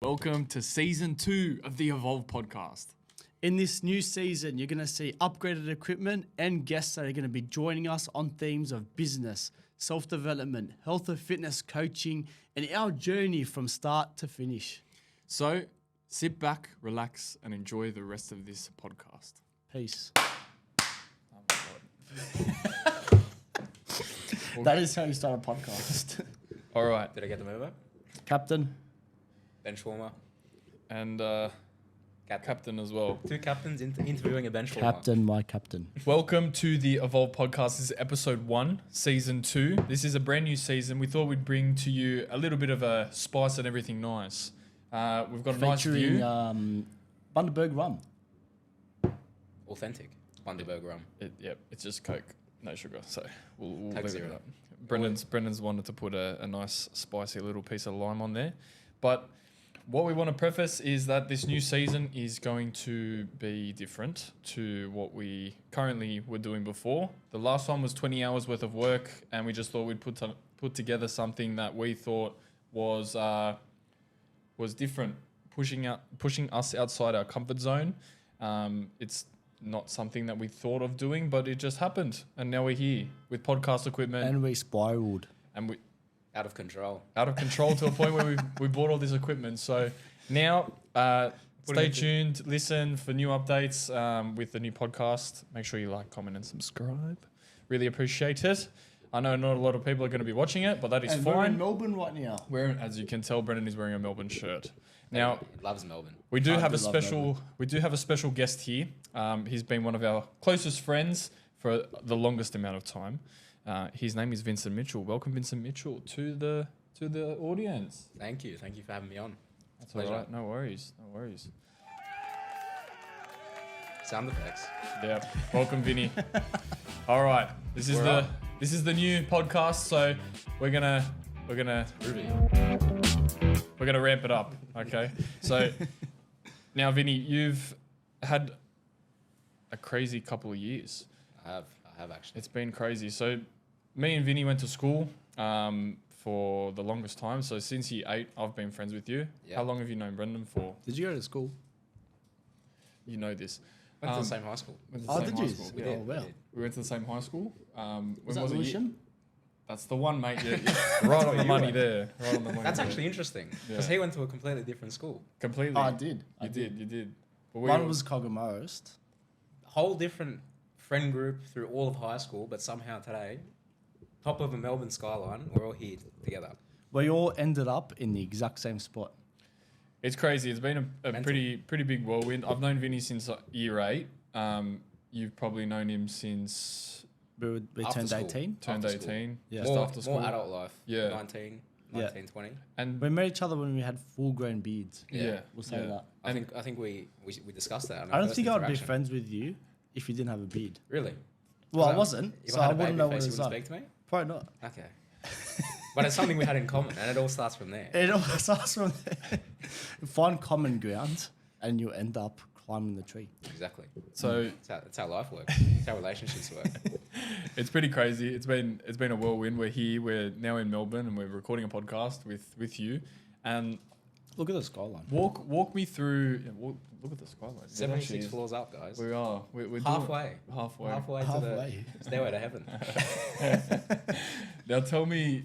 Welcome to season 2 of the Evolv podcast. In this new season, you're going to see upgraded equipment and guests that are going to be joining us on themes of business, self-development, health and fitness coaching, and our journey from start to finish. So sit back, relax, and enjoy the rest of this podcast. Peace. Oh my God. That is how you start a podcast. All right. Did I get them over? Captain. Bench warmer. And captain as well. Two captains interviewing a bench warmer. Captain, my captain. Welcome to the Evolv podcast. This is episode 1, season 2. This is a brand new season. We thought we'd bring to you a little bit of a spice and everything nice. We've got a nice view. Bundaberg rum. Authentic Bundaberg rum. It's just Coke, no sugar. So we'll Coke leave Zero. it up. Brendon's wanted to put a nice spicy little piece of lime on there. But what we want to preface is that this new season is going to be different to what we currently were doing before. The last one was 20 hours worth of work, and we just thought we'd put together something that we thought was different, pushing us outside our comfort zone. It's not something that we thought of doing, but it just happened, and now we're here with podcast equipment, And we spiraled. and we. Out of control. Out of control to a point where we bought all this equipment. So now stay tuned, listen for new updates with the new podcast. Make sure you like, comment, and subscribe. Really appreciate it. I know not a lot of people are going to be watching it, but that is And fine. we're in Melbourne right now. As you can tell, Brendon is wearing a Melbourne shirt. Now, He loves Melbourne. we do I have do a love special. Melbourne. We do have a special guest here. He's been one of our closest friends for the longest amount of time. His name is Vincent Mitchell. Welcome, Vincent Mitchell, to the audience. Thank you for having me on. That's all Pleasure. right. No worries. Sound effects. Yeah. Welcome, Vinny. All right. This is We're the new podcast. So we're gonna ramp it up. Okay. So now, Vinny, you've had a crazy couple of years. I have actually. It's been crazy. So me and Vinny went to school for the longest time. So since year 8, I've been friends with you. Yeah. How long have you known Brendon for? Did you go to school? You know this. Went to the same high school. Went to the Oh, same did high you? school. We Oh, did. wow. We went to the same high school. When Was that it? Lewisham? That's the one, mate. Yeah, right on the you money went. there. Right on the money. That's there. actually interesting because Yeah. he went to a completely different school. Completely. Oh, I did. You did. But One was Cogamost. Whole different friend group through all of high school, but somehow today, top of a Melbourne skyline, we're all here together. We all ended up in the exact same spot. It's crazy. It's been a Mental. pretty big whirlwind. I've known Vinny since year 8. You've probably known him since We After turned school. 18. turned After school. 18. Yeah. Just More, after school. more adult life. Yeah. 19, Yeah. 20. And We met each other when we had full-grown beards. yeah, We'll say that. I think we discussed that. on I our don't first think I would be interaction. friends with you if you didn't have a beard. Really? Well, I Because wasn't, If so I I had a wouldn't baby know what face, it you was wouldn't like. speak to me? Probably not. Okay. But it's something we had in common, and it all starts from there. It all starts from there. Find common ground, and you'll end up climbing the tree. Exactly. so That's how life works. That's how relationships work. it's pretty crazy. It's been a whirlwind. We're here. We're now in Melbourne, and we're recording a podcast with you. And Look at the skyline. walk me through. Look at the skyline. It actually 76 is- floors up, guys. We are. We're Halfway. Halfway. Halfway to Halfway. the stairway to heaven. Now tell me,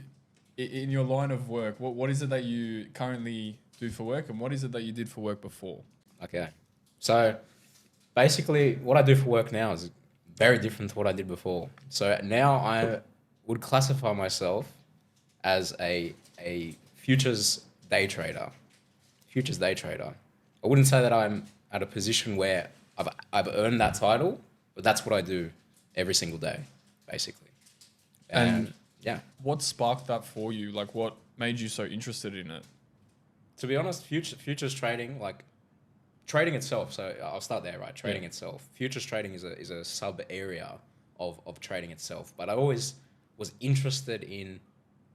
in your line of work, what is it that you currently do for work, and what is it that you did for work before? Okay. So basically, what I do for work now is very different to what I did before. So now I would classify myself as a futures day trader. Futures day trader. I wouldn't say that I'm at a position where I've earned that title, but that's what I do every single day, basically. And yeah, what sparked that for you? Like, what made you so interested in it? to be honest, futures trading, like trading itself. So I'll start there, right? Trading itself. Futures trading is a sub area of trading itself. But I always was interested in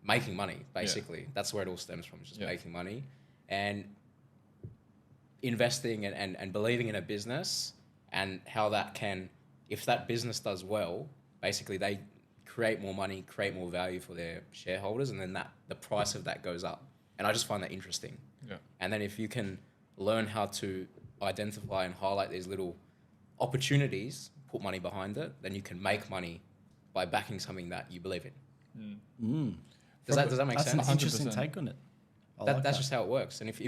making money. Basically, that's where it all stems from. Just making money and investing and believing in a business and how that can, if that business does well, basically they create more money, create more value for their shareholders, and then the price of that goes up. And I just find that interesting. Yeah. And then if you can learn how to identify and highlight these little opportunities, put money behind it, then you can make money by backing something that you believe in. Does that make That's sense? an interesting 100%. take on it. That's just how it works. And if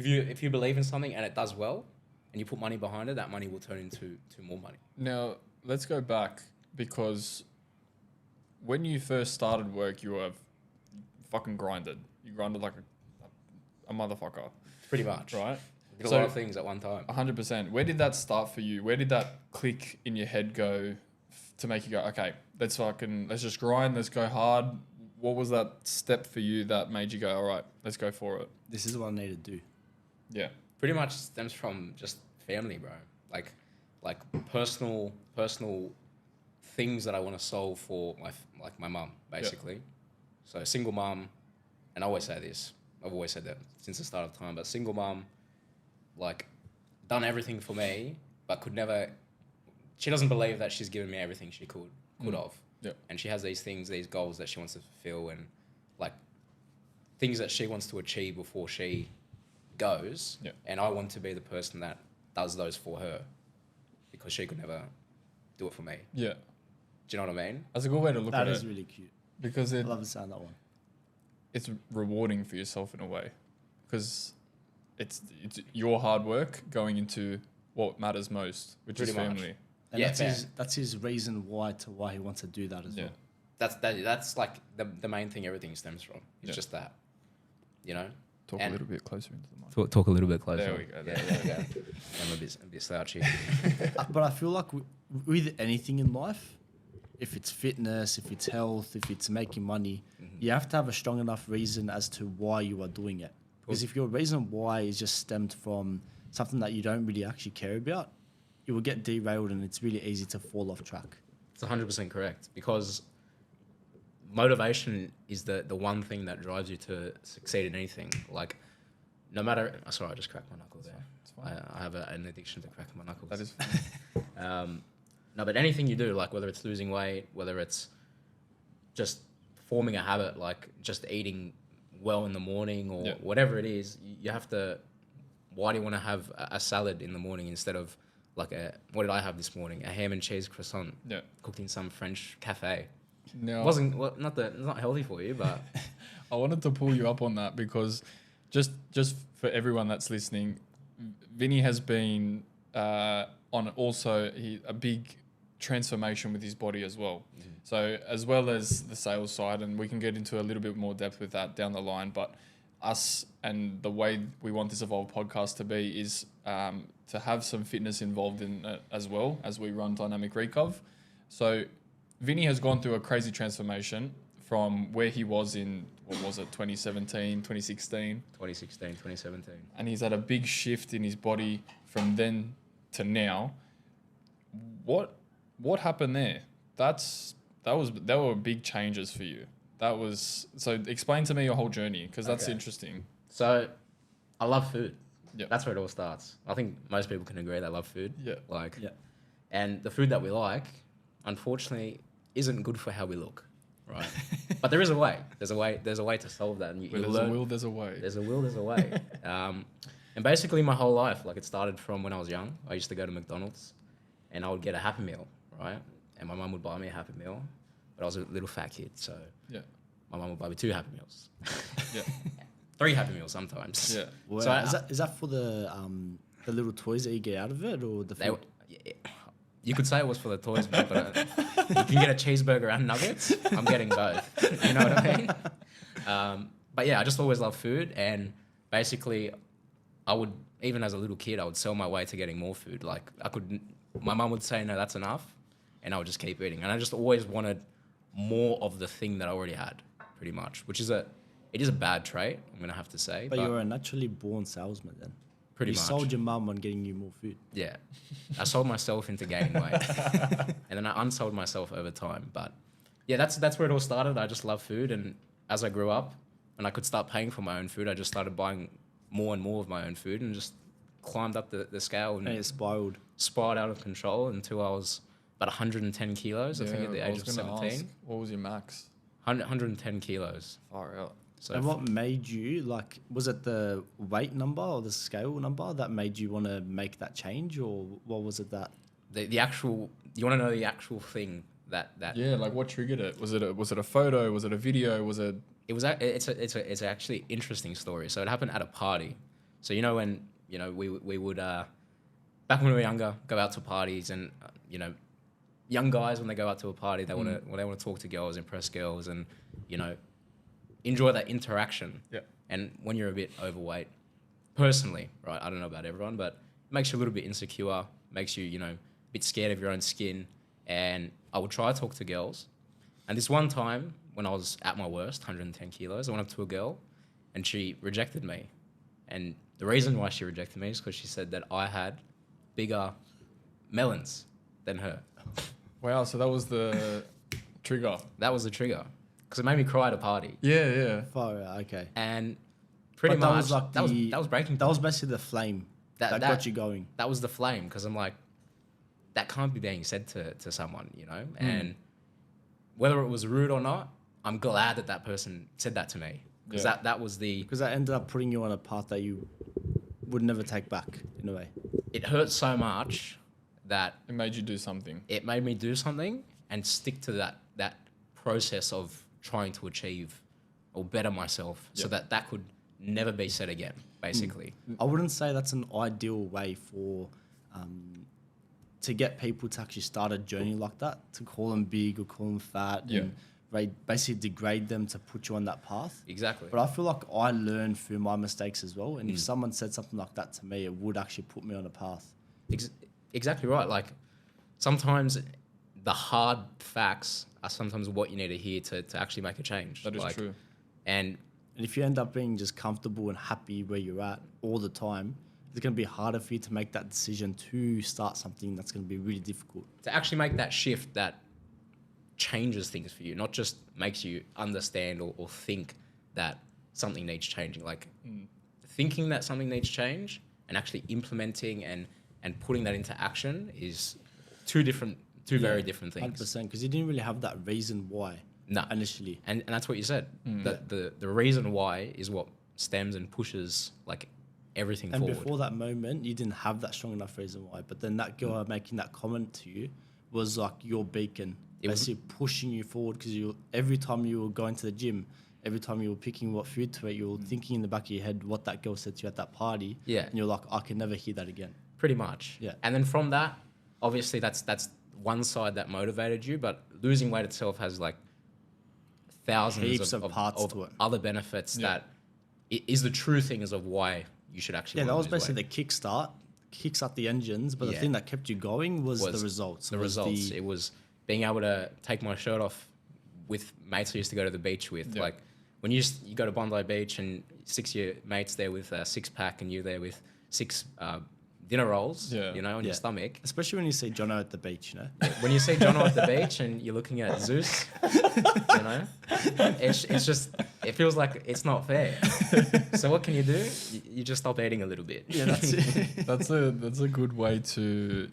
you believe in something and it does well, and you put money behind it, that money will turn into more money. Now, let's go back, because when you first started work, you were fucking grinded. You grinded like a motherfucker, Pretty much. right? You did a lot of things at one time. 100%. Where did that start for you? Where did that click in your head go to make you go, okay, let's just grind, let's go hard? What was that step for you that made you go, all right, let's go for it? This is what I need to do. Yeah. Pretty much stems from just family, bro. Like personal things that I want to solve for my mum, basically. So single mum, and I always say this. I've always said that since the start of time. But single mum, like, done everything for me, but could never. She doesn't believe that she's given me everything she could have. Yeah. And she has these things, these goals that she wants to fulfill, and like things that she wants to achieve before she goes. Yeah. And I want to be the person that does those for her, because she could never do it for me. Yeah. Do you know what I mean? That's a good way to look at That it. is really cute. Because I love the sound of that one. it's rewarding for yourself in a way, because it's your hard work going into what matters most, which is Pretty much. family. And Yeah, that's his reason why he wants to do that as Yeah. well. That's like the main thing everything stems from. It's Yeah. just that, you know. Talk And- a little bit closer into the mic. Talk a little bit closer. There we go. Yeah, there we go. I'm a bit slouchy. But I feel like with anything in life, if it's fitness, if it's health, if it's making money, you have to have a strong enough reason as to why you are doing it. Because if your reason why is just stemmed from something that you don't really actually care about, you will get derailed and it's really easy to fall off track. It's 100% correct, because motivation is the one thing that drives you to succeed in anything. Like, no matter... Oh, sorry, I just cracked my knuckle there. It's fine. I have an addiction to cracking my knuckles. That is No, but anything you do, like whether it's losing weight, whether it's just forming a habit, like just eating well in the morning or Yeah. whatever it is, you have to... Why do you want to have a salad in the morning instead of like what did I have this morning? A ham and cheese croissant Yeah. cooked in some French cafe. Now, It wasn't not healthy for you, but I wanted to pull you up on that, because just for everyone that's listening, Vinny has been on also a big transformation with his body as well. So as well as the sales side, and we can get into a little bit more depth with that down the line, but us and the way we want this Evolv podcast to be is to have some fitness involved in it as well as we run Dynamic Recov. So Vinny has gone through a crazy transformation from where he was in, 2017, 2016. 2016, 2017. And he's had a big shift in his body from then to now. What happened there? That were big changes for you. So explain to me your whole journey, because that's Okay. interesting. So I love food. Yeah. That's where it all starts. I think most people can agree they love food. Yeah. And the food that we like, unfortunately, isn't good for how we look, right? But there is a way. There's a way to solve that. And Where there's a will, there's a way. There's a will, there's a way. And basically my whole life, like it started from when I was young. I used to go to McDonald's and I would get a Happy Meal, right? And my mum would buy me a Happy Meal, but I was a little fat kid, so Yeah. my mum would buy me 2 Happy Meals. Yeah. 3 Happy Meals sometimes. Yeah. Wow. So is that for the little toys that you get out of it, or the food? You could say it was for the toys, mate, but you can get a cheeseburger and nuggets. I'm getting both. You know what I mean? But yeah, I just always loved food, and basically, I would, even as a little kid, I would sell my way to getting more food. Like my mum would say, "No, that's enough," and I would just keep eating. And I just always wanted more of the thing that I already had, pretty much, which is it is a bad trait, I'm gonna have to say. But you're a naturally born salesman then. Pretty you much. sold your mum on getting you more food. Yeah. I sold myself into gaining weight. And then I unsold myself over time. But yeah, that's where it all started. I just love food. And as I grew up and I could start paying for my own food, I just started buying more and more of my own food and just climbed up the scale and And it spiraled. spiraled out of control until I was about 110 kilos, I think, at the age of 17. What was your max? 110 kilos. Far out. So And what made you, like, was it the weight number or the scale number that made you want to make that change, or what was it that? the actual, you want to know the actual thing that Yeah, like what triggered it? Was it a photo? Was it a video? Was it? it was it's actually interesting story. So it happened at a party. So you know when we would back when we were younger go out to parties, and young guys, when they go out to a party, they want to talk to girls, impress girls, and enjoy that interaction. Yeah. And when you're a bit overweight, personally, right, I don't know about everyone, but it makes you a little bit insecure, makes you a bit scared of your own skin. And I would try to talk to girls. And this one time when I was at my worst, 110 kilos, I went up to a girl and she rejected me. And the reason why she rejected me is because she said that I had bigger melons than her. Wow. So that was the trigger. That was the trigger, because it made me cry at a party. Yeah, yeah. Far out, okay. And pretty But that much was like that was breaking That was point. basically the flame that That got you going. That was the flame, because I'm like, that can't be being said to someone, and whether it was rude or not, I'm glad that person said that to me, because Yeah. that was the, Because that ended up putting you on a path that you would never take back, in a way. it hurt so much that It made you do something. it made me do something and stick to that process of trying to achieve or better myself, so Yeah. that could never be said again, basically. I wouldn't say that's an ideal way for to get people to actually start a journey like that, to call them big or call them fat, Yeah. and basically degrade them to put you on that path. Exactly. But I feel like I learned through my mistakes as well. And if someone said something like that to me, it would actually put me on a path. Exactly right. Like, sometimes the hard facts are sometimes what you need to hear to actually make a change. That is Like, true. And And if you end up being just comfortable and happy where you're at all the time, it's going to be harder for you to make that decision to start something that's going to be really difficult. to actually make that shift that changes things for you, not just makes you understand or think that something needs changing. Like, thinking that something needs change and actually implementing and putting that into action is two very different things. 100%, because you didn't really have that reason why No. initially. And that's what you said. That the reason why is what stems and pushes like everything And forward. before that moment, you didn't have that strong enough reason why. But then that girl making that comment to you was like your beacon, It was- basically pushing you forward, because every time you were going to the gym, every time you were picking what food to eat, you were thinking in the back of your head what that girl said to you at that party. Yeah. And you're like, I can never hear that again. Pretty much. Yeah. And then from that, obviously that's one side that motivated you, but losing weight itself has like thousands Heaps of parts of to it. other benefits Yeah. that is the true thing is of why you should actually Yeah, that wanna was lose basically weight. the kickstart the engines, but the Yeah. thing that kept you going was the results. The was results. It was being able to take my shirt off with mates I used to go to the beach with. Yeah. Like, when you go to Bondi Beach and 6 of your mates there with a 6-pack and you there with 6 dinner rolls, Yeah. on Yeah. your stomach. Especially when you see Jono at the beach, When you see Jono at the beach and you're looking at Zeus, it's just, it feels like it's not fair. So what can you do? You just stop eating a little bit. Yeah, that's it. That's a good way to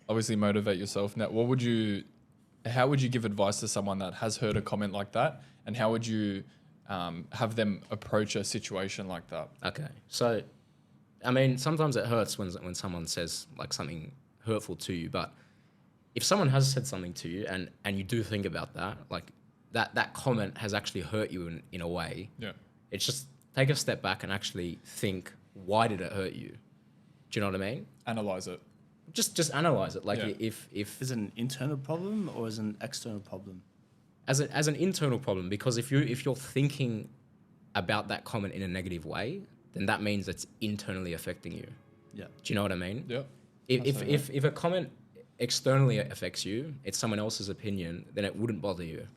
obviously motivate yourself. Now, how would you give advice to someone that has heard a comment like that, and how would you have them approach a situation like that? Okay. So, I mean, sometimes it hurts when someone says like something hurtful to you, but if someone has said something to you and you do think about that, like that comment has actually hurt you in a way, Yeah. it's just take a step back and actually think, why did it hurt you? Do you know what I mean? Analyze it. Just analyze it. Like, Yeah. if Is it an internal problem or is it an external problem? as an internal problem, because if you're thinking about that comment in a negative way, then that means it's internally affecting you. Yeah. Do you know what I mean? Yeah. If a comment externally affects you, it's someone else's opinion, then it wouldn't bother you.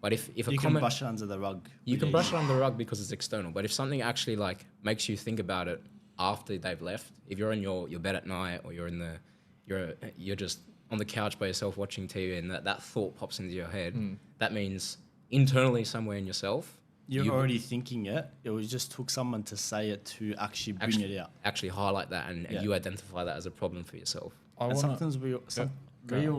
But if a You can comment, brush it under the rug. you with can your brush it ego. under the rug because it's external. But if something actually like makes you think about it after they've left, if you're in your bed at night or you're just on the couch by yourself watching TV and that thought pops into your head, that means internally somewhere in yourself, You're you already thinking it. It was just took someone to say it to actually bring it out. actually highlight that and Yeah. you identify that as a problem for yourself. And sometimes Go Ray on,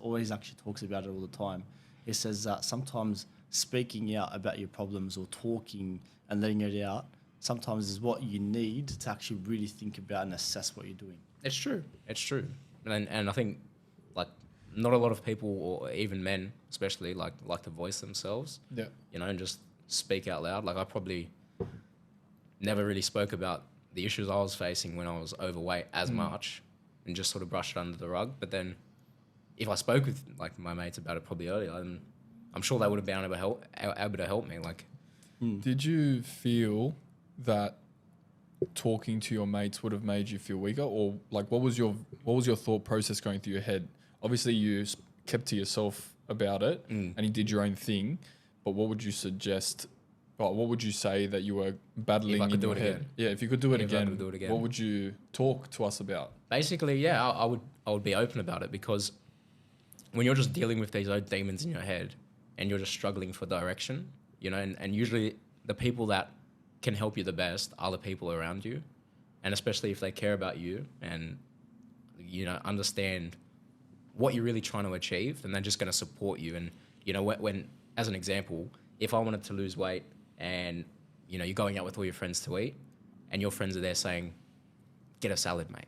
always actually talks about it all the time. He says that sometimes speaking out about your problems or talking and letting it out sometimes is what you need to actually really think about and assess what you're doing. It's true. It's true. And I think like not a lot of people or even men especially like to voice themselves. Yeah. You know, and just speak out loud. Like I probably never really spoke about the issues I was facing when I was overweight as much and just sort of brushed it under the rug. But then if I spoke with like my mates about it probably earlier, then I'm sure they would have been able to help me. Like, Did you feel that talking to your mates would have made you feel weaker, or like what was your thought process going through your head? Obviously, you kept to yourself about it and you did your own thing. But what would you suggest? Well, what would you say that you were battling in your head? Again. Yeah, if you could do it If I again, could do it again. what would you talk to us about? basically, yeah, I would be open about it, because when you're just dealing with these own demons in your head and you're just struggling for direction, you know, and usually the people that can help you the best are the people around you, and especially if they care about you and, you know, understand what you're really trying to achieve, then they're just going to support you. And, you know, when as an example, if I wanted to lose weight and, you know, you're going out with all your friends to eat and your friends are there saying, get a salad, mate.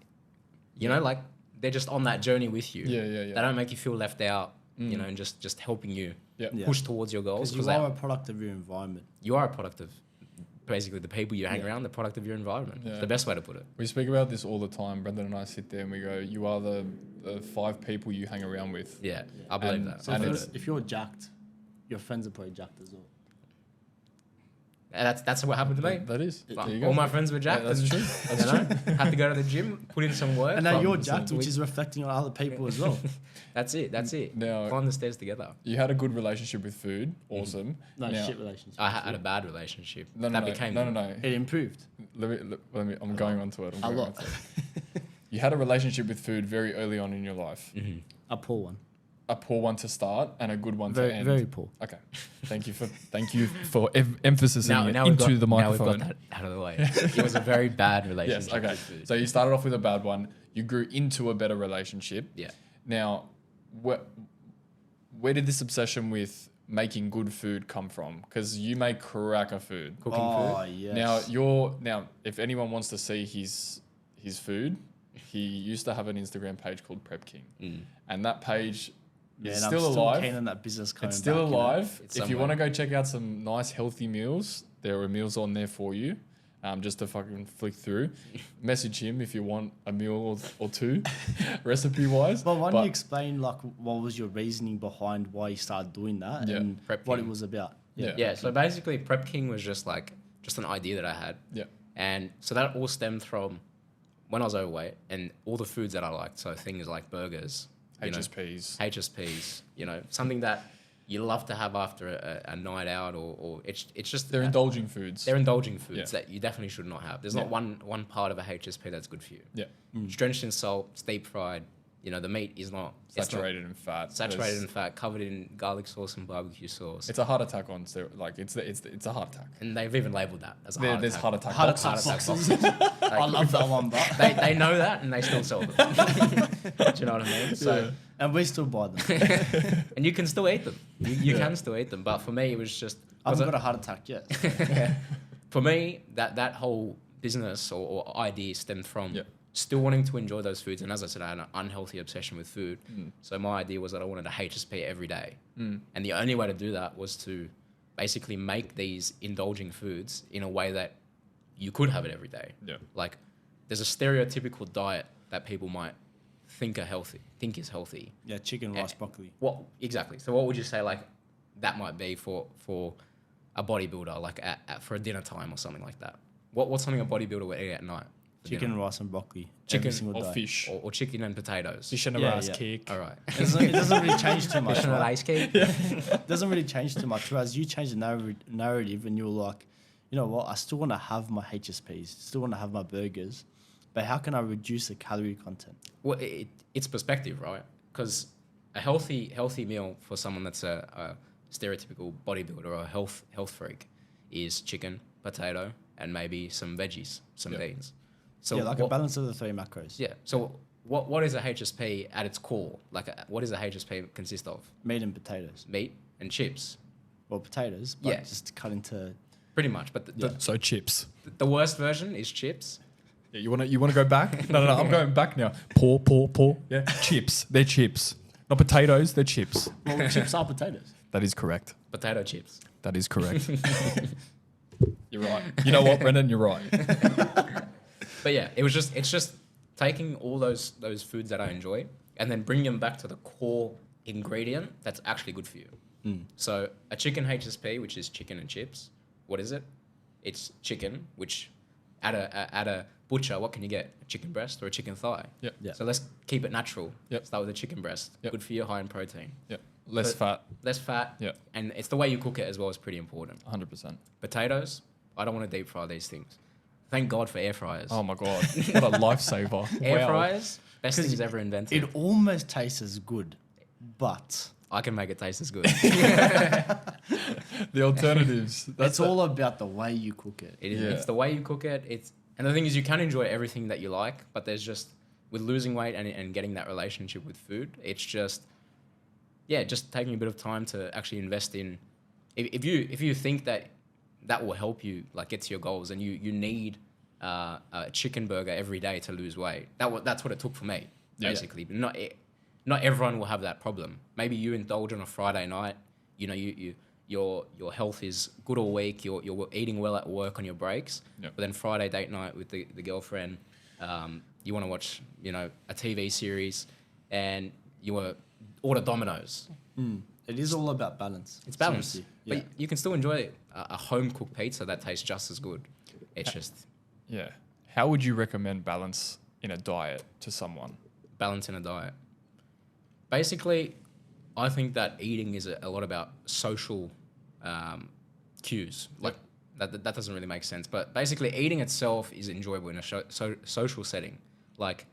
You know, like they're just on that journey with you. Yeah. They don't make you feel left out, you know, and just helping you Yeah. push towards your goals. Because you are a product of your environment. You are a product of basically the people you hang around, the product of your environment. Yeah. The best way to put it. We speak about this all the time. Brendon and I sit there and we go, you are the 5 people you hang around with. Yeah, I believe And- that. So And if you're jacked, your friends are probably jacked as well. And that's what happened to me. That is. Like, There you go. all my friends were jacked. Yeah, that's and, true. That's you know, had to go to the gym, put in some work. And now you're from- jacked, which is reflecting on other people as well. That's it. Now- Climb the stairs together. You had a good relationship with food. Awesome. No, Now- shit relationship. I had a bad relationship. No, that became no. It improved. Let me. I'm going on to it. A lot. You had a relationship with food very early on in your life. A poor one. A poor one to start and a good one to Very, end. very poor. Okay. Thank you for emphasis now it we've into got, the microphone. Now we've got that out of the way. It was a very bad relationship. Yes. Okay. with food. So you started off with a bad one. You grew into a better relationship. Yeah. Now, where did this obsession with making good food come from? Because you make cracker food. Cooking Oh, food. yes. Now if anyone wants to see his food, he used to have an Instagram page called Prep King, and that page Yeah, is and still I'm still alive. keen on that business coming It's still back, you know. alive. It's If you somewhere. want to go check out some nice healthy meals, there are meals on there for you. Just to fucking flick through. Message him if you want a meal or two, recipe wise. But why don't you explain like what was your reasoning behind why you started doing that Yeah. and Prep what King. it was about? Yeah. So basically, Prep King was just an idea that I had. Yeah. And so that all stemmed from when I was overweight and all the foods that I liked. So things like burgers, you know, HSPs. HSPs, you know, something that you love to have after a night out, or it's just They're indulging foods. they're indulging foods Yeah. that you definitely should not have. There's Yeah. not one part of a HSP that's good for you. Yeah. It's drenched in salt, deep fried. You know, the meat is not it's not Saturated in fat. saturated There's- in fat, covered in garlic sauce and barbecue sauce. It's a heart attack on like it's a heart attack. And they've even labeled that as a There's heart heart attack. attack Heart boxes. attack Heart boxes. attack boxes. I love that one, but They know that and they still sell them. Do you know what I mean? So, and we still buy them. and you can still eat them. You can still eat them. But for me, it was just I haven't got a heart attack yet. for me that whole business or idea stemmed from Yeah. still wanting to enjoy those foods. And as I said, I had an unhealthy obsession with food. So my idea was that I wanted a HSP every day. And the only way to do that was to basically make these indulging foods in a way that you could have it every day. Yeah. Like there's a stereotypical diet that people might think is healthy. Yeah, chicken, rice, broccoli. What exactly? So what would you say like that might be for a bodybuilder, like for a dinner time or something like that? What's something a bodybuilder would eat at night? for Chicken, dinner? rice, and broccoli. Chicken every single Or day. fish. or chicken and potatoes. Fish and a Yeah, rice yeah. cake. All right. It doesn't really change too much. Fish and an right? ice cake. It doesn't really change too much. Whereas you change the narrative and you're like, you know what, I still want to have my HSPs, still want to have my burgers, but how can I reduce the calorie content? Well, it's perspective, right? Because a healthy meal for someone that's a stereotypical bodybuilder or a health freak is chicken, potato, and maybe some veggies, some Yeah. beans. So yeah, like a balance of the 3 macros. Yeah. So what is a HSP at its core? Like what does a HSP consist of? Meat and potatoes. Meat and chips. Well, potatoes, but Yeah. just cut into... Pretty much. But So chips. the worst version is chips. Yeah, you wanna go back? No, I'm going back now. Pour. Yeah, chips. They're chips, not potatoes. They're chips. Well, chips are potatoes. That is correct. Potato chips. That is correct. You're right. You know what, Brendon? You're right. But yeah, it's just taking all those foods that I enjoy and then bringing them back to the core ingredient that's actually good for you. So a chicken HSP, which is chicken and chips, what is it? It's chicken, which at a butcher, what can you get? A chicken breast or a chicken thigh? Yep. Yeah. So let's keep it natural. Yep. Start with a chicken breast. Yep. Good for you, high in protein. Yeah. Less fat. Less fat. Yeah. And it's the way you cook it as well is pretty important. 100%. Potatoes, I don't want to deep fry these things. Thank God for air fryers. Oh my god, what a lifesaver! Air Wow. fryers, best 'Cause things ever invented. It almost tastes as good, but I can make it taste as good. The alternatives. it's all about the way you cook it. Yeah. It's the way you cook it. And the thing is, you can enjoy everything that you like, but there's just with losing weight and getting that relationship with food, it's just just taking a bit of time to actually invest in. If you think that will help you like get to your goals, and you need a chicken burger every day to lose weight. That's what it took for me, Yeah. basically. But not everyone will have that problem. Maybe you indulge on a Friday night. You know, your health is good all week. You're eating well at work on your breaks. Yep. But then Friday date night with the girlfriend, you want to watch a TV series, and you want to order Domino's. It is all about balance. It's balanced, Seriously. but Yeah. you can still enjoy a home cooked pizza that tastes just as good. It's just Yeah. How would you recommend balance in a diet to someone? balance in a diet. Basically, I think that eating is a lot about social cues. Like that doesn't really make sense. But basically, eating itself is enjoyable in a social setting. Like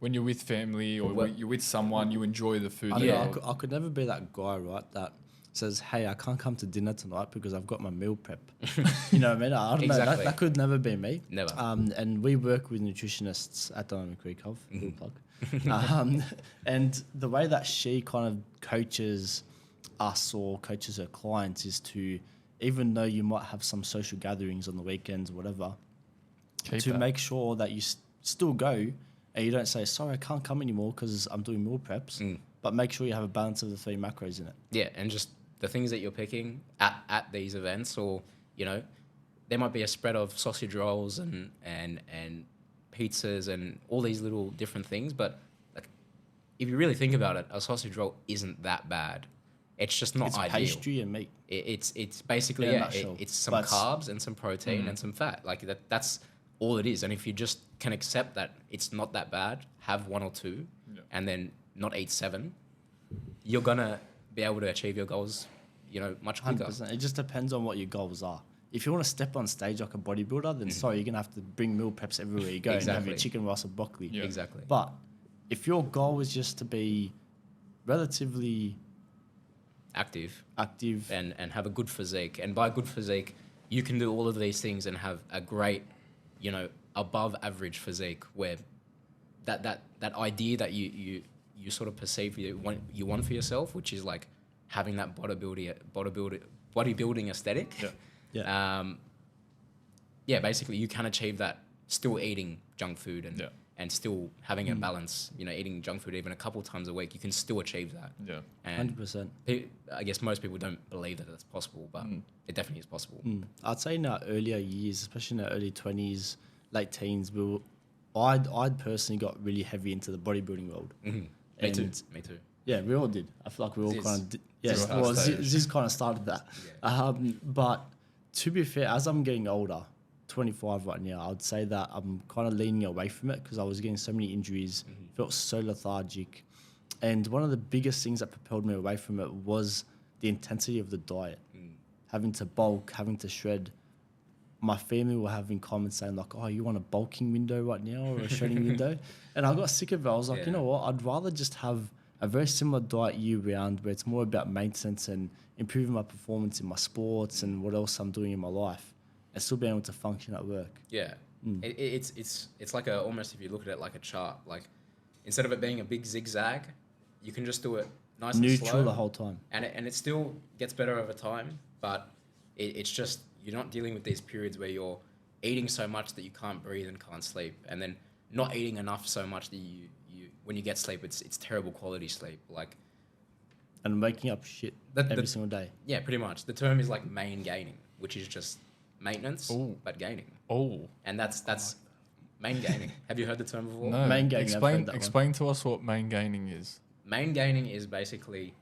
When you're with family or Well- you're with someone, you enjoy the food. I, that know, Yeah. I could never be that guy, right, that says, hey, I can't come to dinner tonight because I've got my meal prep. You know what I mean? I don't know. Exactly. That could never be me. Never. And we work with nutritionists at Dynamic Recov. Good plug. And the way that she kind of coaches us or coaches her clients is to, even though you might have some social gatherings on the weekends or whatever, Keep to that. make sure that you still go and you don't say, sorry, I can't come anymore because I'm doing meal preps, but make sure you have a balance of the 3 macros in it. Yeah, and just the things that you're picking at these events, or there might be a spread of sausage rolls and pizzas and all these little different things, but like if you really think about it, a sausage roll isn't that bad. It's just not It's ideal. pastry and meat. It's basically In a yeah, nutshell. it's some But- carbs and some protein and some fat. Like that's all it is. And if you just can accept that it's not that bad, have 1 or 2, and then not eat 7, you're gonna be able to achieve your goals, much quicker. 100%. It just depends on what your goals are. If you want to step on stage like a bodybuilder, then sorry, you're going to have to bring meal preps everywhere you go and have Exactly. your chicken, rice, or broccoli. Yeah. Exactly. But if your goal is just to be relatively Active. active, and have a good physique. And by good physique, you can do all of these things and have a great, above average physique where that idea that you sort of perceive you want for yourself, which is like having that bodybuilding aesthetic. Basically you can achieve that still eating junk food and still having a balance, eating junk food even a couple times a week, you can still achieve that. Yeah. And 100%. I guess most people don't believe that that's possible, but it definitely is possible. I'd say in our earlier years, especially in our early 20s, late teens, I'd personally got really heavy into the bodybuilding world. Me And- too. Me too. Yeah, we all did. I feel like we all Ziz. kind of did. Ziz Yeah, well, started. Ziz kind of started that. But to be fair, as I'm getting older, 25 right now, I would say that I'm kind of leaning away from it because I was getting so many injuries, felt so lethargic. And one of the biggest things that propelled me away from it was the intensity of the diet. Having to bulk, having to shred. My family were having comments saying like, oh, you want a bulking window right now or a shredding window? And I got sick of it. I was like, you know what? I'd rather just have a very similar diet year round where it's more about maintenance and improving my performance in my sports and what else I'm doing in my life and still being able to function at work. Yeah, it's like almost if you look at it like a chart, like instead of it being a big zigzag, you can just do it nice and Neutral slow, the whole time. and it still gets better over time, but it's just you're not dealing with these periods where you're eating so much that you can't breathe and can't sleep, and then not eating enough so much that you when you get sleep, it's terrible quality sleep. Like And waking up shit every single day. yeah, pretty much. The term is like main gaining, which is just maintenance Ooh. but gaining, Oh. and that's main gaining. Have you heard the term before? No. Main gaining, I've heard that one. Explain to us what main gaining is. Main gaining is basically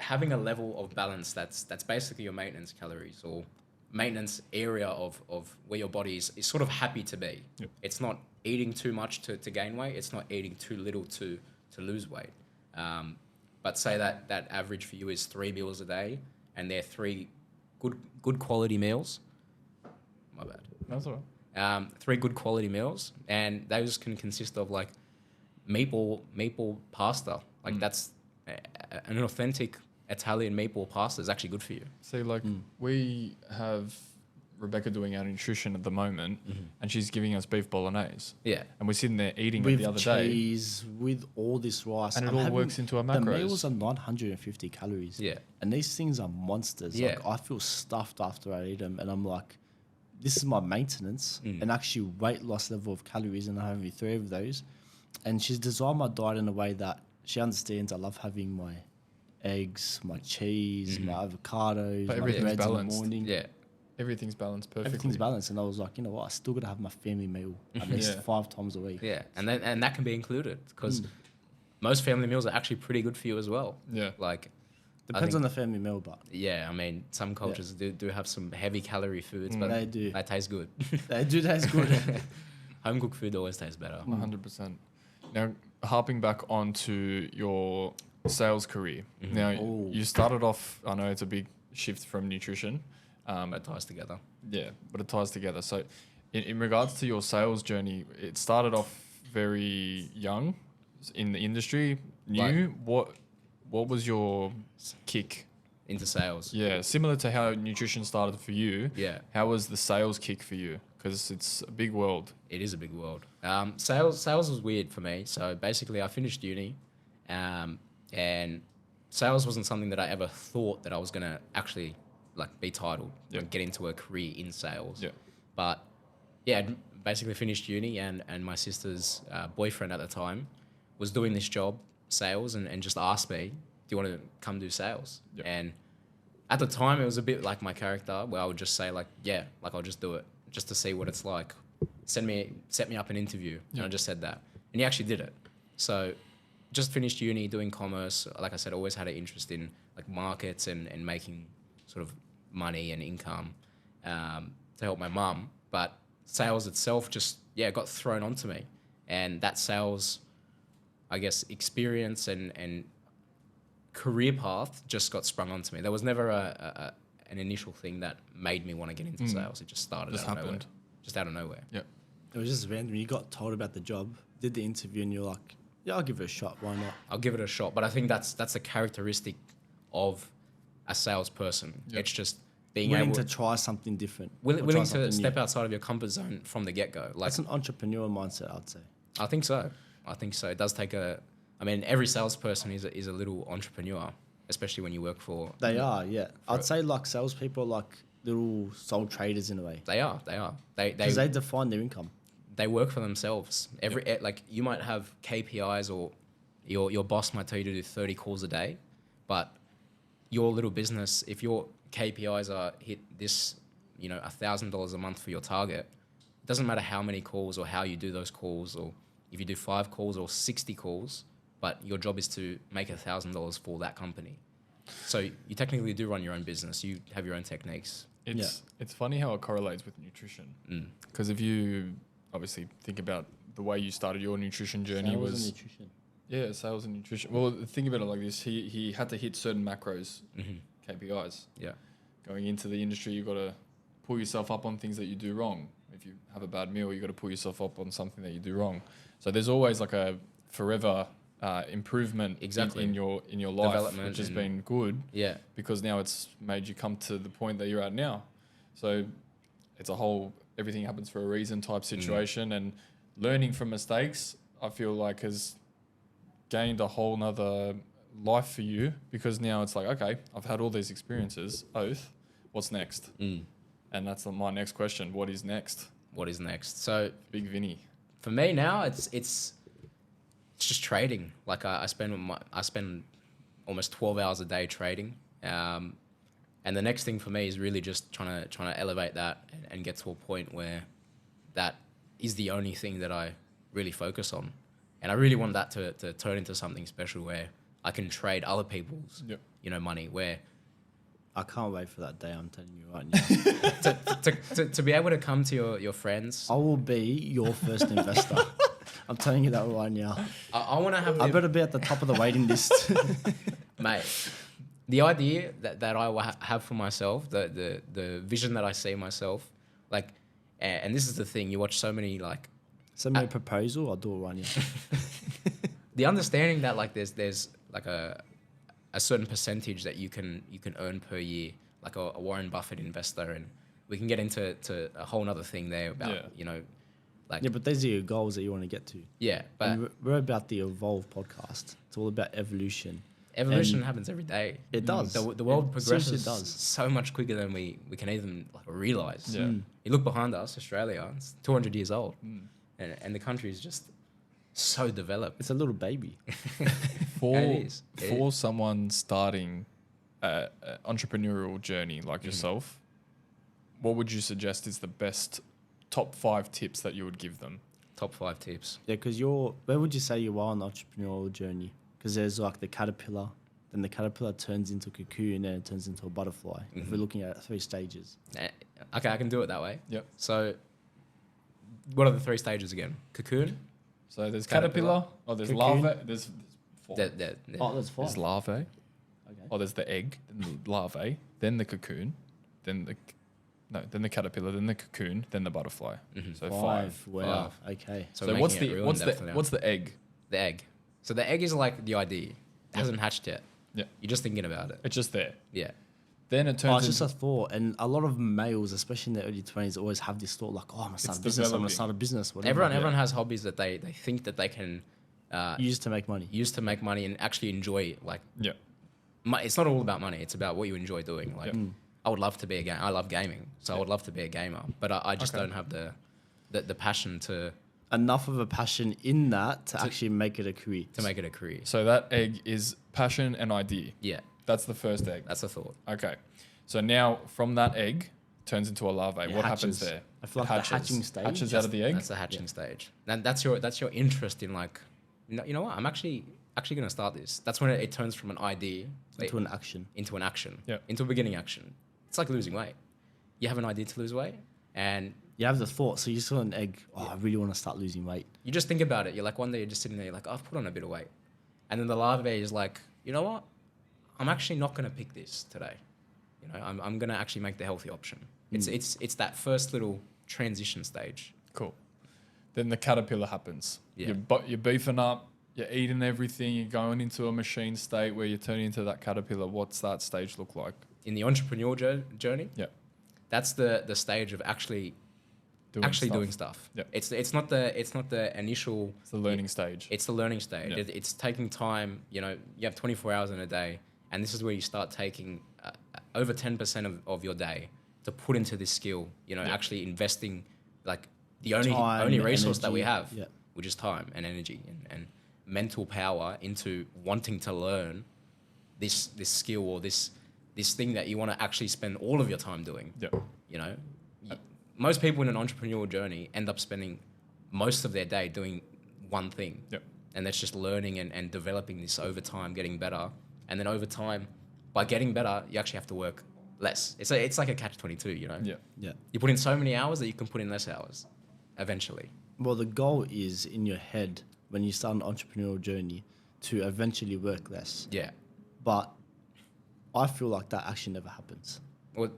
having a level of balance that's basically your maintenance calories or maintenance area of where your body is sort of happy to be. Yep. It's not eating too much to gain weight. It's not eating too little to lose weight. But say that average for you is 3 meals a day, and they're 3 good quality meals. My bad. That's all right. 3 good quality meals, and those can consist of like meatball pasta. Like that's an authentic Italian meatball pasta is actually good for you. See, like we have Rebecca doing our nutrition at the moment, and she's giving us beef bolognese. Yeah. And we're sitting there eating it With the other day, cheese, with all this rice. and it I'm all having- works into our The macros. meals are 950 calories. Yeah. And these things are monsters. Yeah. Like, I feel stuffed after I eat them. And I'm like, this is my maintenance and actually weight loss level of calories. And I have only 3 of those. And she's designed my diet in a way that she understands I love having my eggs, my cheese, my avocados, But my everything's breads in the balanced. morning. Yeah. Everything's balanced perfectly. Everything's balanced. And I was like, you know what? I still got to have my family meal at least Yeah. 5 times a week. Yeah. And that can be included because most family meals are actually pretty good for you as well. Yeah. Like Depends think- on the family meal, but yeah, I mean, some cultures do have some heavy calorie foods, but They do. they taste good. they do taste good. Home cooked food always tastes better. 100%. Now, harping back onto your sales career. Now, Oh. you started off, I know it's a big shift from nutrition. It ties together. Yeah, but it ties together. So, in regards to your sales journey, it started off very young in the industry, new. What was your kick? Into sales. Yeah, similar to how nutrition started for you. Yeah. How was the sales kick for you? Because it's a big world. It is a big world. Sales was weird for me. So basically, I finished uni, and sales wasn't something that I ever thought that I was gonna actually like be titled and get into a career in sales. Yeah. But yeah, I'd basically finished uni, and my sister's boyfriend at the time was doing this job, sales, and just asked me, "Do you want to come do sales?" Yep. And at the time, it was a bit like my character, where I would just say like, "Yeah, like I'll just do it, just to see what it's like." Set me up an interview, and I just said that, and he actually did it. So, just finished uni doing commerce. Like I said, always had an interest in like markets and making sort of money and income to help my mum. But sales itself just got thrown onto me, and that sales, I guess, experience and career path just got sprung onto me. There was never an initial thing that made me want to get into sales. It just started Just out of nowhere. happened. Just out of nowhere. Yeah. It was just random. You got told about the job, did the interview, and you're like, yeah, I'll give it a shot. Why not? I'll give it a shot. But I think that's a characteristic of a salesperson. Yep. It's just being Willing able to try something different. willing or try to something step new. outside of your comfort zone from the get-go. Like, That's an entrepreneur mindset, I'd say. I think so. It does take every salesperson is a little entrepreneur, especially when you work for... They are, yeah. I'd say like salespeople are like little sole traders in a way. They are. Because they define their income. They work for themselves. Like you might have KPIs, or your boss might tell you to do 30 calls a day, but your little business, if your KPIs are hit this, $1,000 a month for your target, it doesn't matter how many calls or how you do those calls, or if you do 5 calls or 60 calls, but your job is to make $1,000 for that company. So you technically do run your own business. You have your own techniques. It's funny how it correlates with nutrition. Because if you obviously think about the way you started your nutrition journey Sales was and nutrition. yeah, sales and nutrition. Well, think about it like this: he had to hit certain macros, KPIs. Yeah. Going into the industry, you got to pull yourself up on things that you do wrong. If you have a bad meal, you got to pull yourself up on something that you do wrong. So there's always like a forever improvement Exactly. in your life, Development which has and- been good. Yeah. Because now it's made you come to the point that you're at now. So it's a whole everything happens for a reason type situation, and learning from mistakes, I feel like has gained a whole nother life for you? Because now it's like, okay, I've had all these experiences. Oath, what's next? And that's my next question. What is next? What is next? So Big Vinny. for me now, it's just trading. Like I spend almost 12 hours a day trading. And the next thing for me is really just trying to elevate that and get to a point where that is the only thing that I really focus on. And I really want that to turn into something special where I can trade other people's, money. Where I can't wait for that day. I'm telling you right now. to be able to come to your friends. I will be your first investor. I'm telling you that right now. I want to have. I better be at the top of the waiting list, Mate. The idea that I have for myself, the vision that I see myself, like, and this is the thing, you watch so many Send me a proposal. I'll do it right now. the understanding that like there's like a certain percentage that you can earn per year, like a Warren Buffett investor, and we can get into a whole nother thing there about like Yeah, but these are your goals that you want to get to. yeah, but And we're about the Evolv podcast. It's all about evolution. evolution And happens every day. It does. The world It seriously progresses does. so much quicker than we can even realize. Yeah. You look behind us, Australia, it's 200 years old, and the country is just so developed. It's a little baby. For It is. for someone starting an entrepreneurial journey like yourself, what would you suggest is the best top 5 tips that you would give them? Top 5 tips. Yeah, because where would you say you are on the entrepreneurial journey? Because there's like the caterpillar, then the caterpillar turns into a cocoon, and it turns into a butterfly. If we're looking at 3 stages. Okay, I can do it that way. Yep. So, what are the 3 stages again? Cocoon. So there's Caterpillar. caterpillar, or there's Cocoon. larvae, there's 4. Oh, that's 5. There's larvae, Okay. or there's the egg, then the larvae, then the cocoon, then the caterpillar, then the cocoon, then the butterfly. So 5. Wow. Okay. So what's making it the real what's in the depth now. what's the egg? The egg? So the egg is like the idea. It hasn't hatched yet. Yeah, You're just thinking about it. it's just there. Yeah. Then it Oh, turns it's just into a thought, and a lot of males, especially in their early 20s, always have this thought like, "Oh, I'm gonna start a business. I'm gonna developing. start a business." Whatever. Everyone has hobbies that they think that they can used to make money. use to make money and actually enjoy. Like, yeah. it's not all about money. It's about what you enjoy doing. Like, Yeah. I would love to be a gamer. I love gaming, so I would love to be a gamer. But I just Okay. don't have the passion to Enough of a passion in that to actually make it a career. make it a career. So that egg is passion and idea. Yeah, That's the first egg. that's a thought. Okay. So now from that egg turns into a larvae. It What happens hatches. there? I feel It like the hatching stage. Hatches out of the egg. That's the hatching stage. And that's your interest in like, you know what? I'm actually going to start this. That's when it turns from an idea into an action. into an action. Yeah. Into a beginning action. It's like losing weight. You have an idea to lose weight, and You have the thought, so you saw an egg. Oh, I really want to start losing weight. you just think about it. You're like, one day you're just sitting there, you're like, oh, I've put on a bit of weight. And then the larvae is like, you know what? I'm actually not going to pick this today. You know, I'm going to actually make the healthy option. It's that first little transition stage. Cool. Then the caterpillar happens. Yeah. You're beefing up. You're eating everything. You're going into a machine state where you're turning into that caterpillar. What's that stage look like? In the entrepreneurial journey, Yeah. that's the stage of actually doing stuff. Yeah. It's not the initial. It's the learning stage. It's the learning stage. Yeah. It's taking time. You know, you have 24 hours in a day, and this is where you start taking over 10% of your day to put into this skill. You know, Yeah. actually investing like the Time, only resource that we energy. have, Yeah. which is time and energy and mental power into wanting to learn this skill or this thing that you want to actually spend all of your time doing. Yeah. You know, most people in an entrepreneurial journey end up spending most of their day doing one thing. Yep. And that's just learning and developing this over time, getting better. And then over time, by getting better, you actually have to work less. It's like a catch-22, you know? Yeah. Yeah. You put in so many hours that you can put in less hours eventually. Well, the goal is in your head when you start an entrepreneurial journey to eventually work less. Yeah. But I feel like that actually never happens. Well,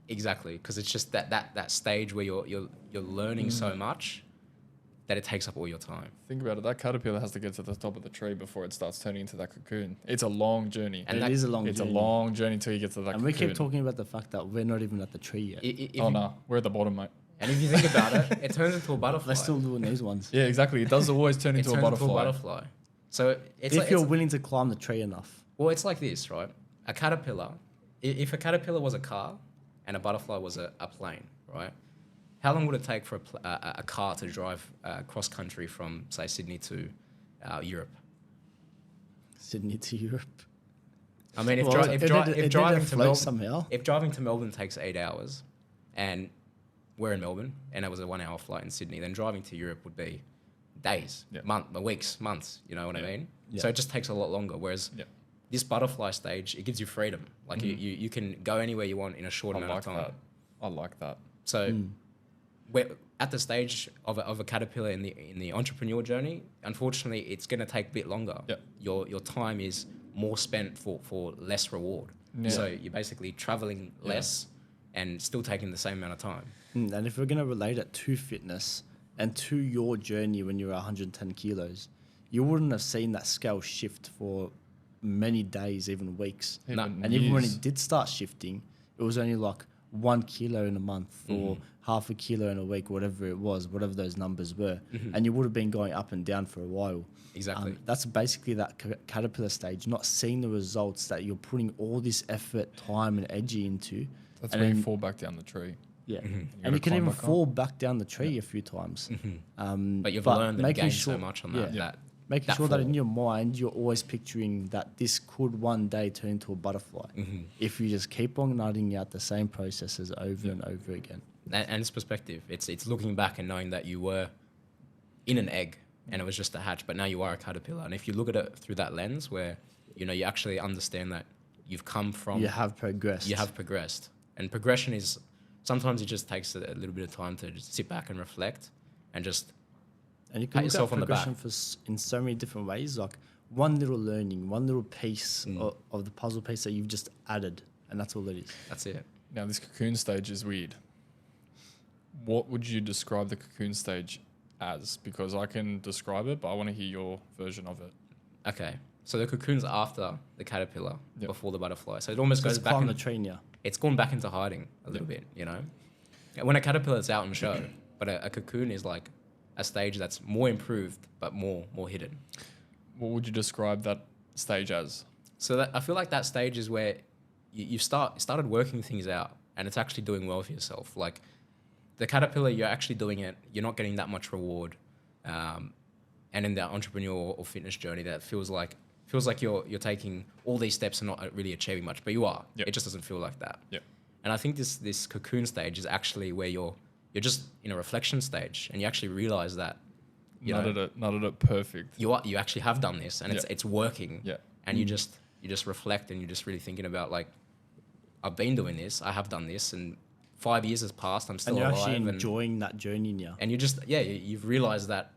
exactly, because it's just that stage where you're learning so much that it takes up all your time. Think about it. That caterpillar has to get to the top of the tree before it starts turning into that cocoon. It's a long journey. And It that- is a long It's journey. a long journey till you get to that And cocoon. we keep talking about the fact that we're not even at the tree yet. Oh, No, we're at the bottom, mate. And if you think about it, it turns into a butterfly. They're still doing these ones. Yeah, exactly. It does always turn It into turns a butterfly. into a butterfly. So it's If like, you're willing to climb the tree enough. Well, it's like this, right? A caterpillar, if a caterpillar was a car and a butterfly was a plane, right? How long would it take for a car to drive cross country from, say, Sydney to Europe? Sydney to Europe. I mean, if Well, driving to float Melbourne, somehow. if driving to Melbourne takes 8 hours, and we're in Melbourne, and it was a 1 hour flight in Sydney, then driving to Europe would be days, weeks, months. You know what I mean? Yeah. So it just takes a lot longer. Whereas this butterfly stage, it gives you freedom. Like you can go anywhere you want in a short amount of time. I like that. So we're at the stage of a caterpillar in the entrepreneur journey. Unfortunately, it's going to take a bit longer. Yep. Your time is more spent for less reward. Yeah. So you're basically traveling less and still taking the same amount of time. And if we're going to relate it to fitness and to your journey when you were 110 kilos, you wouldn't have seen that scale shift for many days, even weeks. And even when it did start shifting, it was only like 1 kilo in a month or half a kilo in a week, whatever it was, whatever those numbers were. And you would have been going up and down for a while. Exactly. That's basically that caterpillar stage, not seeing the results that you're putting all this effort, time, and energy into. That's and when you then- fall back down the tree. Yeah. gotta And you can climb even back up. fall back down the tree a few times. But you've learned and making gained so much on that. Making that sure that in fall. your mind you're always picturing that this could one day turn into a butterfly if you just keep on nutting out the same processes over and over again. And it's perspective. It's looking back and knowing that you were in an egg and it was just a hatch, but now you are a caterpillar. And if you look at it through that lens where, you actually understand that you've come from... You have progressed. You have progressed. And progression is... Sometimes it just takes a little bit of time to just sit back and reflect and just... And you pat can look yourself at on the back. progression in so many different ways. Like one little learning, one little piece of the puzzle piece that you've just added, and that's all it is. That's it. Now, this cocoon stage is weird. What would you describe the cocoon stage as? Because I can describe it, but I want to hear your version of it. Okay. So the cocoon's after the caterpillar, Yep. before the butterfly. So it almost So goes it's back... climb in- the tree now. it's gone back into hiding a little bit, When a caterpillar's out on show, but a cocoon is like a stage that's more improved, but more hidden. What would you describe that stage as? So that I feel like that stage is where you've started working things out and it's actually doing well for yourself. Like the caterpillar, you're actually doing it. You're not getting that much reward. And in that entrepreneurial or fitness journey, that feels like you're taking all these steps and not really achieving much, but you are. Yep. It just doesn't feel like that. Yep. And I think this cocoon stage is actually where you're just in a reflection stage and you actually realize that Nutted it perfect. you actually have done this and it's working. Yeah. And you just reflect and you're just really thinking about like, I've been doing this, I have done this, and 5 years has passed, I'm still And you're alive. actually enjoying that journey now. and you just you've realized that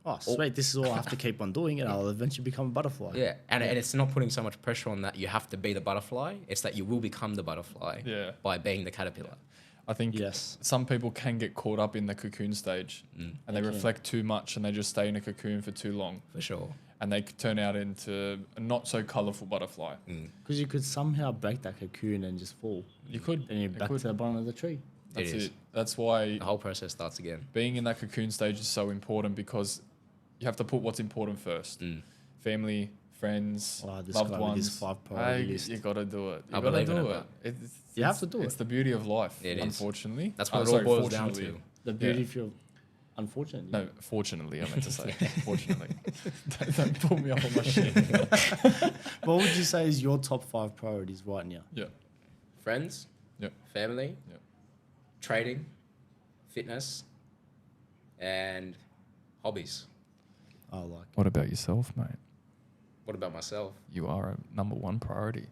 Oh, sweet, this is all I have to keep on doing and I'll eventually become a butterfly. and it's not putting so much pressure on that you have to be the butterfly. It's that you will become the butterfly by being the caterpillar. I think Yes. some people can get caught up in the cocoon stage and they reflect too much and they just stay in a cocoon for too long. For sure. And they could turn out into a not so colourful butterfly. Because you could somehow break that cocoon and just fall. You could. And you're you back could. to the bottom of the tree. That's It is. it. That's why The whole process starts again. being in that cocoon stage is so important because you have to put what's important first. Family, friends, Wow, this loved guy with ones. his 5 priority list. You got to do it. You I got to believe in do it, it. You have to do It's it. the beauty of life, It is. unfortunately. That's what Oh, it all sorry, boils down fortunately. to. The beauty if you're unfortunate. No, fortunately, I meant to say. Fortunately. don't pull me up on my shit. What would you say is your top 5 priorities right now? Yeah. Friends, Yep. family, Yep. trading, fitness, and hobbies. I like. What about yourself, mate? What about myself? You are a number one priority.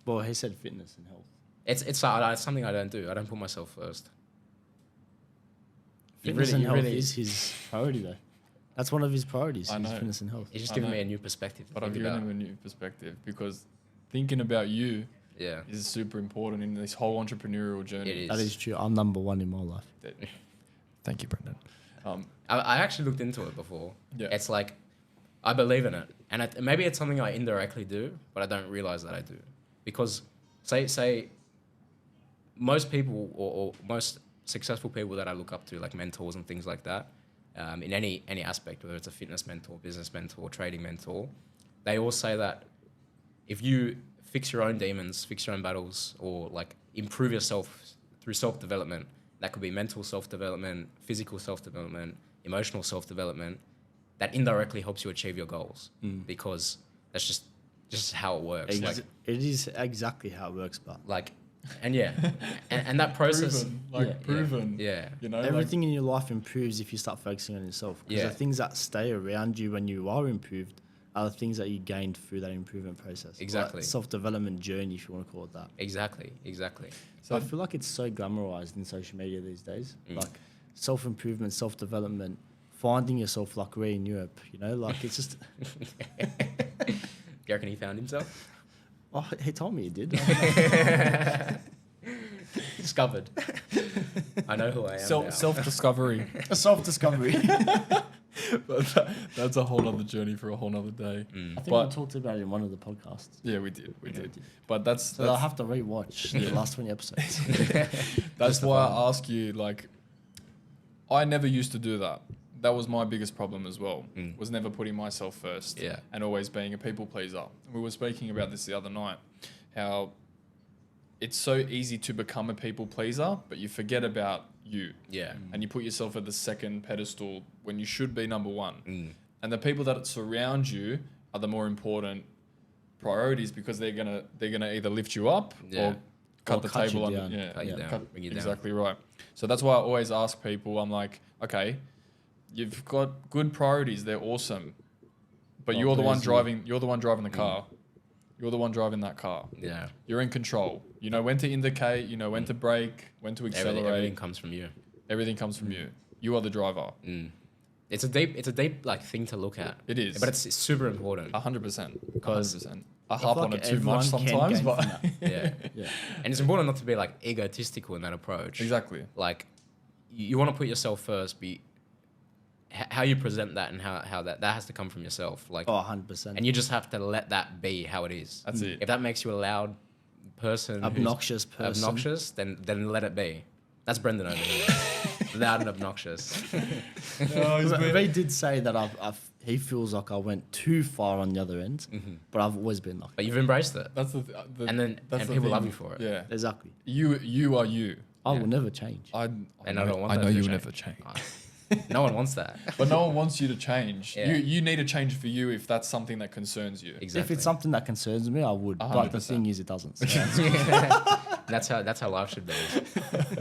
Well, he said fitness and health. It's something I don't do. I don't put myself first. You Fitness really- and you health really- is his priority, though. That's one of his priorities. I Is know. fitness and health. It's just I giving know. me a new perspective. to But I've think given about. him a new perspective because thinking about you Yeah, is super important in this whole entrepreneurial journey. it is. That is true. I'm number 1 in my life. Thank you, Brendon. I actually looked into it before. Yeah. It's like, I believe in it. And maybe it's something I indirectly do, but I don't realize that I do. Because, say most people or most successful people that I look up to, like mentors and things like that, in any aspect, whether it's a fitness mentor, business mentor, trading mentor, they all say that if you fix your own demons, fix your own battles, or like improve yourself through self-development, that could be mental self-development, physical self-development, emotional self-development, that indirectly helps you achieve your goals because that's just how it works. It is exactly how it works, but And that process, Proven. Yeah. You know, everything in your life improves if you start focusing on yourself. Because the things that stay around you when you are improved are the things that you gained through that improvement process. Exactly. Like self-development journey, if you want to call it that. Exactly. So I feel like it's so glamorized in social media these days. Like self-improvement, self-development, finding yourself like we're in Europe, you know, like it's just... Do you reckon he found himself? Oh, he told me he did. Discovered. I know who I am now. Self-discovery. A self-discovery. But that's a whole other journey for a whole other day. I think we talked about it in one of the podcasts. Yeah, we did. We did. did. But So I'll have to rewatch the last 20 episodes. that's why I ask you, like, I never used to do that. That was my biggest problem as well, was never putting myself first and always being a people pleaser. We were speaking about this the other night, how it's so easy to become a people pleaser, but you forget about you. Yeah. And you put yourself at the second pedestal when you should be number one. And the people that surround you are the more important priorities because they're gonna either lift you up or cut the table under. Cut you down, bring you down. Exactly right. So that's why I always ask people, I'm like, okay, you've got good priorities, they're awesome. But you're the one driving the car. You're the one driving that car. Yeah. You're in control. You know when to indicate, you know when to brake, when to accelerate. Everything comes from you. Everything comes from you. You are the driver. It's a deep like thing to look at. It is. But it's super important. 100%. Because 100%. I harp on like it too much everyone can sometimes, gain but from Yeah. Yeah. And it's important not to be like egotistical in that approach. exactly. Like you want to put yourself first, but how you present that and how that has to come from yourself. Like, Oh, 100%. and you just have to let that be how it is. That's it. If that makes you a loud person, who's Obnoxious person. obnoxious, then let it be. That's Brendon over here. Loud and obnoxious. Ray did say that he feels like I went too far on the other end, but I've always been like But you've embraced it. That's the And that's the people thing. love you for it. Yeah. exactly. You are you. I will never change. And I don't want I that know to you will change. never change. No one wants that. But no one wants you to change. Yeah. You need to change for you if that's something that concerns you. Exactly. If it's something that concerns me, I would. But the 100%. thing is, it doesn't. So. That's how life should be.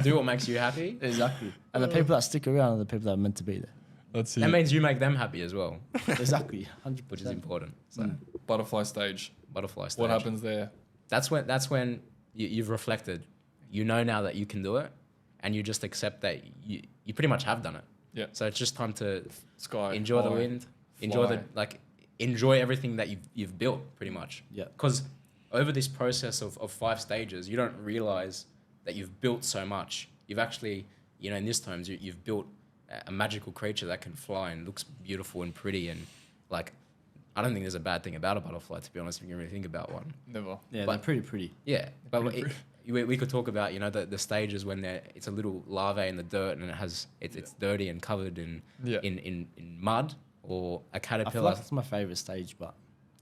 Do what makes you happy. Exactly. And the people that stick around are the people that are meant to be there. That's it. That means you make them happy as well, Exactly. 100%. which is important. So Butterfly stage. butterfly stage. What happens there? That's when you've reflected. You know now that you can do it, and you just accept that you pretty much have done it. Yeah. So it's just time to Sky. enjoy the fly, wind, fly. enjoy everything that you've built pretty much. Yeah. Because over this process of 5 stages, you don't realize that you've built so much. You've actually, in this times, you've built a magical creature that can fly and looks beautiful and pretty. And like, I don't think there's a bad thing about a butterfly, to be honest, if you really think about one. Never. Yeah, But- they're pretty pretty. Yeah. But we could talk about, the stages when it's a little larvae in the dirt and it's dirty and covered in mud, or a I feel caterpillar, like that's my favorite stage, but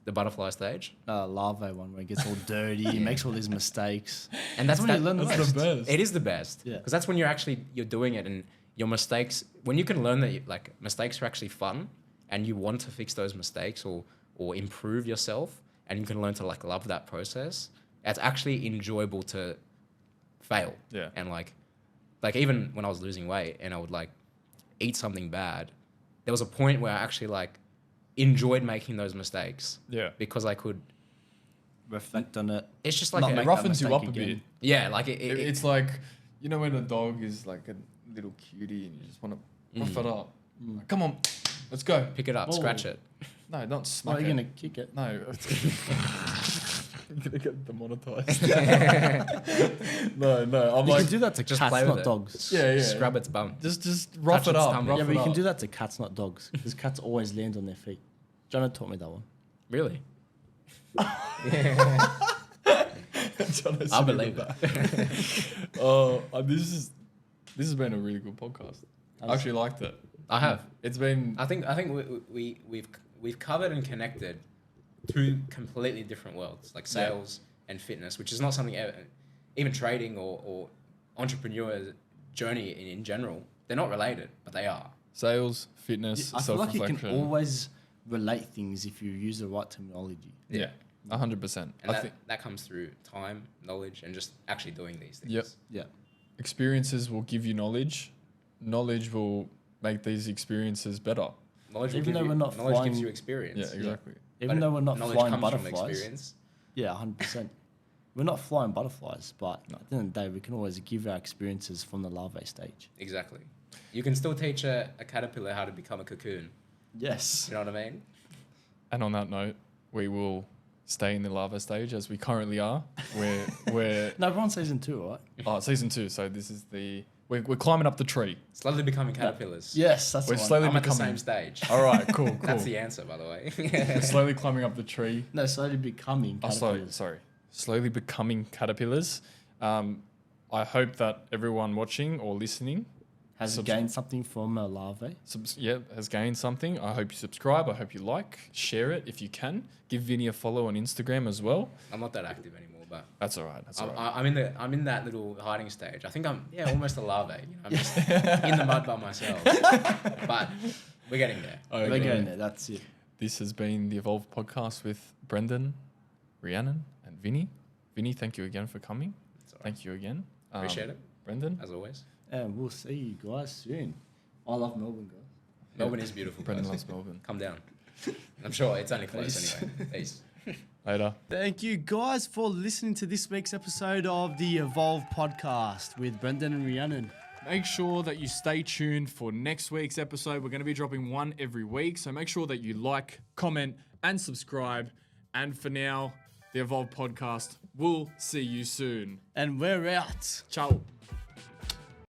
the butterfly stage. larvae one where it gets all dirty, he makes all these mistakes. And that's when you learn the That's most. the best. It is the best. Yeah. Because that's when you're doing it, and your mistakes, when you can learn that mistakes are actually fun and you want to fix those mistakes or improve yourself, and you can learn to love that process, it's actually enjoyable to fail. Yeah. And like even when I was losing weight and I would eat something bad, there was a point where I actually enjoyed making those mistakes. Yeah. Because I could, Reflect on it. it's just Not like make It that roughens you mistake up a again. bit. yeah, It's like, when a dog is like a little cutie and you just want to rough it up. Like, come on, let's go. pick it up, Oh. scratch it. No, not Well, smack you're it. going to kick it. No. I'm gonna get demonetized. no. I'm You like, can do that to just cats, play with not it. dogs. yeah. Scrub its bum. Just rough Touch it its up. tummy. Rough Yeah, it but you can up. do that to cats, not dogs. Because cats always land on their feet. Jonah taught me that one. Really? John's I sitting believe with that. this has been a really good podcast. I actually liked it. I have. It's been I think we've covered and connected two completely different worlds, like sales and fitness, which is not something even trading or entrepreneur journey in general. They're not related, but they are. Sales, fitness, I feel like you self-reflection. can always relate things if you use the right terminology. Yeah, 100%. And I think that comes through time, knowledge, and just actually doing these things. Yep. Yeah. experiences will give you knowledge. Knowledge will make these experiences better. Knowledge will Even give though you, we're not knowledge gives flying- you experience. Yeah, exactly. Even But though we're not knowledge flying comes from butterflies. experience. Yeah, 100%. We're not flying butterflies, but at the end of the day, we can always give our experiences from the larvae stage. Exactly. You can still teach a caterpillar how to become a cocoon. Yes. You know what I mean? And on that note, we will stay in the larva stage as we currently are. We're No, we're on season 2, right? season 2. So this is we're climbing up the tree. Slowly becoming caterpillars. Yes, that's We're the one. slowly I'm at the becoming. same stage. All right, cool. That's the answer, by the way. We're slowly climbing up the tree. No, slowly becoming caterpillars. Slowly becoming caterpillars. I hope that everyone watching or listening Has gained something from a larvae. has gained something. I hope you subscribe. I hope you like, share it if you can. Give Vinny a follow on Instagram as well. I'm not that active anymore, but That's all right. That's all right. I'm in that little hiding stage. I think I'm almost a larvae. You know, I'm just in the mud by myself. But we're getting there. We're Okay. getting there. That's it. This has been the Evolve podcast with Brendon, Rianon, and Vinny. Vinny, thank you again for coming. It's all right. Thank you again. Appreciate it, Brendan. as always. And we'll see you guys soon. I love Melbourne, guys. Melbourne is beautiful. Brendan guys. loves Melbourne. Come down. I'm sure it's only close anyway. Peace. Later. Thank you guys for listening to this week's episode of the Evolve podcast with Brendon and Rianon. Make sure that you stay tuned for next week's episode. We're going to be dropping one every week. So make sure that you like, comment, and subscribe. And for now, the Evolve podcast. We'll see you soon. And we're out. Ciao.